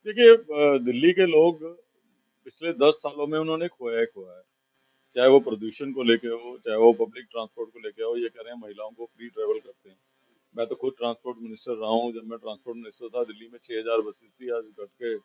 देखिए दिल्ली के लोग पिछले 10 सालों में उन्होंने खोया ही खोया है। चाहे वो प्रदूषण को लेके हो, चाहे वो पब्लिक ट्रांसपोर्ट को लेके हो। ये कह रहे हैं महिलाओं को फ्री ट्रेवल करते हैं। मैं तो खुद ट्रांसपोर्ट मिनिस्टर रहा हूँ। जब मैं ट्रांसपोर्ट मिनिस्टर था, दिल्ली में 6,000 बसेस थी, आज घट के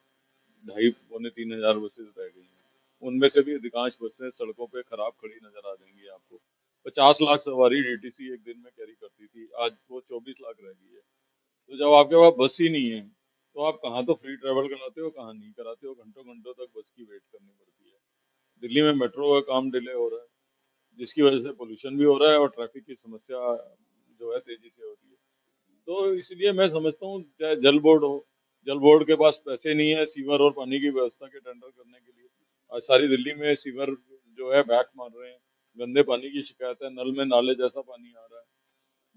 2,500-3,000 बसेस रह गई हैं। उनमें से भी अधिकांश बसें सड़कों पे खराब खड़ी नजर आ जाएंगी आपको। 50 लाख सवारी डीटीसी एक दिन में कैरी करती थी, आज वो 24 लाख रह गई है। तो जब आपके पास बस ही नहीं है, तो आप कहाँ तो फ्री ट्रेवल कराते हो, कहाँ नहीं कराते हो। घंटों घंटों तक बस की वेट करनी पड़ती है। दिल्ली में मेट्रो का काम डिले हो रहा है, जिसकी वजह से पोल्यूशन भी हो रहा है और ट्रैफिक की समस्या जो है तेजी से हो रही है। तो इसलिए मैं समझता हूँ, चाहे जल बोर्ड हो, जल बोर्ड के पास पैसे नहीं है सीवर और पानी की व्यवस्था के टेंडर करने के लिए। आज सारी दिल्ली में सीवर जो है बैक मार रहे हैं। गंदे पानी की शिकायत है, नल में नाले जैसा पानी आ रहा है।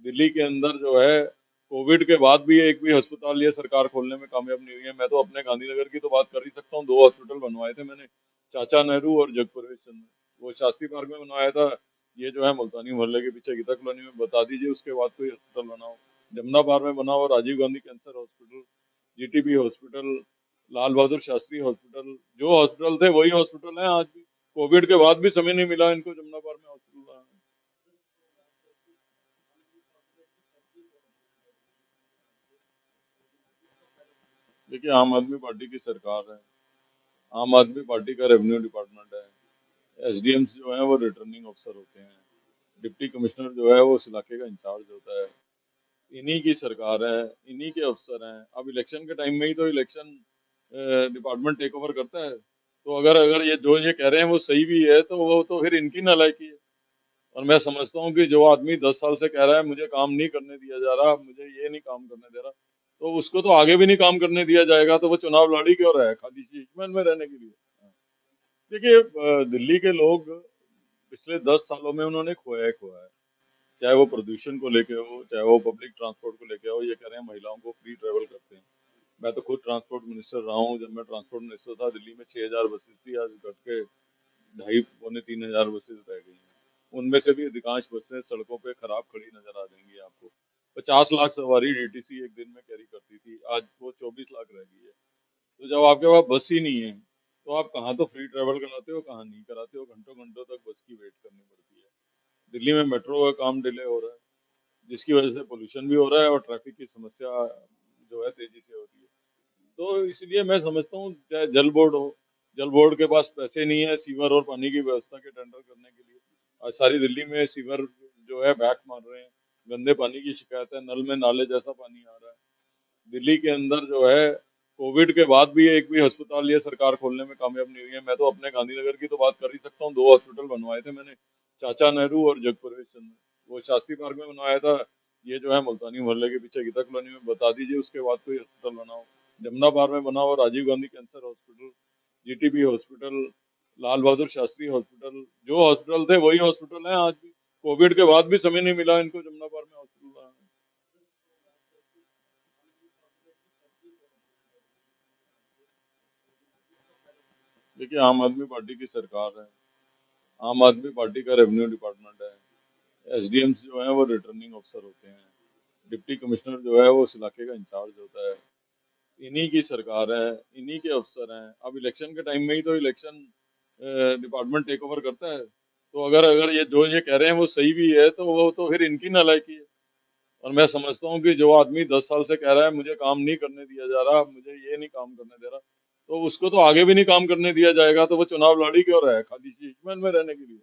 दिल्ली के अंदर जो है कोविड के बाद भी एक भी अस्पताल ये सरकार खोलने में कामयाब नहीं हुई है। मैं तो अपने गांधीनगर की तो बात कर ही सकता हूँ। 2 हॉस्पिटल बनवाए थे मैंने, चाचा नेहरू और जगप्रवेश चंद्र। वो शास्त्री पार्क में बनवाया था, ये जो है मुल्तानी मोहल्ले के पीछे गीता कॉलोनी में। बता दीजिए उसके बाद कोई अस्पताल बना हो। जमुना पार में बना हो Rajiv Gandhi cancer hospital, GTB hospital, Lal Bahadur Shastri hospital. जो हॉस्पिटल थे वही हॉस्पिटल है आज भी। कोविड के बाद भी समय नहीं मिला इनको जमुना पार में हॉस्पिटल बनाने। देखिए आम आदमी पार्टी की सरकार है। आम आदमी पार्टी का रेवेन्यू डिपार्टमेंट है। एसडीएम जो है वो रिटर्निंग अफसर होते हैं। डिप्टी कमिश्नर जो है वो उस इलाके का इंचार्ज होता है। इन्हीं की सरकार है, इन्हीं के अफसर हैं। अब इलेक्शन के टाइम में ही तो इलेक्शन डिपार्टमेंट टेक ओवर करता है। तो अगर अगर ये जो ये कह रहे हैं वो सही भी है, तो वो तो फिर इनकी नालायकी है। और मैं समझता हूँ कि जो आदमी 10 साल से कह रहा है मुझे काम नहीं करने दिया जा रहा, मुझे ये नहीं काम करने दे रहा, तो उसको तो आगे भी नहीं काम करने दिया जाएगा। तो वो चुनाव लड़ी क्यों रहा है, खाली चीजमेंट में रहने के लिए। देखिए दिल्ली के लोग पिछले 10 सालों में उन्होंने खोया ही खोया है। चाहे वो प्रदूषण को लेके हो, चाहे वो पब्लिक ट्रांसपोर्ट को लेके हो। ये कह रहे हैं महिलाओं को फ्री ट्रेवल करते हैं। मैं तो खुद ट्रांसपोर्ट मिनिस्टर रहा हूँ। जब मैं ट्रांसपोर्ट मिनिस्टर था, दिल्ली में 6,000 बसेस थी, आज घट के 2,500-3,000 बसेस रह गई हैं। उनमें से भी अधिकांश बसें सड़कों पे खराब खड़ी नजर आ जाएंगी आपको। 50 लाख सवारी डीटीसी एक दिन में कैरी करती थी, आज वो 24 लाख रह गई है। तो जब आपके पास बस ही नहीं है, तो आप कहाँ तो फ्री ट्रेवल कराते हो, कहाँ नहीं कराते हो। घंटों घंटों तक बस की वेट करनी पड़ती है। दिल्ली में मेट्रो का काम डिले हो रहा है, जिसकी वजह से पोल्यूशन भी हो रहा है और ट्रैफिक की समस्या जो है तेजी से हो रही है। तो इसलिए मैं समझता हूँ, चाहे जल बोर्ड हो, जल बोर्ड के पास पैसे नहीं है सीवर और पानी की व्यवस्था के टेंडर करने के लिए। आज सारी दिल्ली में सीवर जो है बैक मार रहे हैं। गंदे पानी की शिकायत है, नल में नाले जैसा पानी आ रहा है। दिल्ली के अंदर जो है कोविड के बाद भी एक भी अस्पताल ये सरकार खोलने में कामयाब नहीं हुई है। मैं तो अपने गांधीनगर की तो बात कर ही सकता हूँ। 2 हॉस्पिटल बनवाए थे मैंने, चाचा नेहरू और जगप्रवेश चंद्र। वो शास्त्री पार्क में बनवाया था, ये जो है मुल्तानी मोहल्ले के पीछे गीता कॉलोनी में। बता दीजिए उसके बाद कोई अस्पताल बना हो। जमुना पार में बना हो Rajiv Gandhi cancer hospital, GTB hospital, Lal Bahadur Shastri hospital. जो हॉस्पिटल थे वही हॉस्पिटल है आज भी। कोविड के बाद भी समय नहीं मिला इनको जमुना पार में हॉस्पिटल बनाने। देखिए आम आदमी पार्टी की सरकार है। आम आदमी पार्टी का रेवेन्यू डिपार्टमेंट है। एसडीएम जो है वो रिटर्निंग अफसर होते हैं। डिप्टी कमिश्नर जो है वो उस इलाके का इंचार्ज होता है। इन्हीं की सरकार है, इन्हीं के अफसर हैं। अब इलेक्शन के टाइम में ही तो इलेक्शन डिपार्टमेंट टेक ओवर करता है। तो अगर अगर ये जो ये कह रहे हैं वो सही भी है, तो वो तो फिर इनकी नालायकी है। और मैं समझता हूँ कि जो आदमी 10 साल से कह रहा है मुझे काम नहीं करने दिया जा रहा, मुझे ये नहीं काम करने दे रहा, तो उसको तो आगे भी नहीं काम करने दिया जाएगा। तो वो चुनाव लड़ी क्यों रहा है, खाली चीजमेंट में रहने के लिए।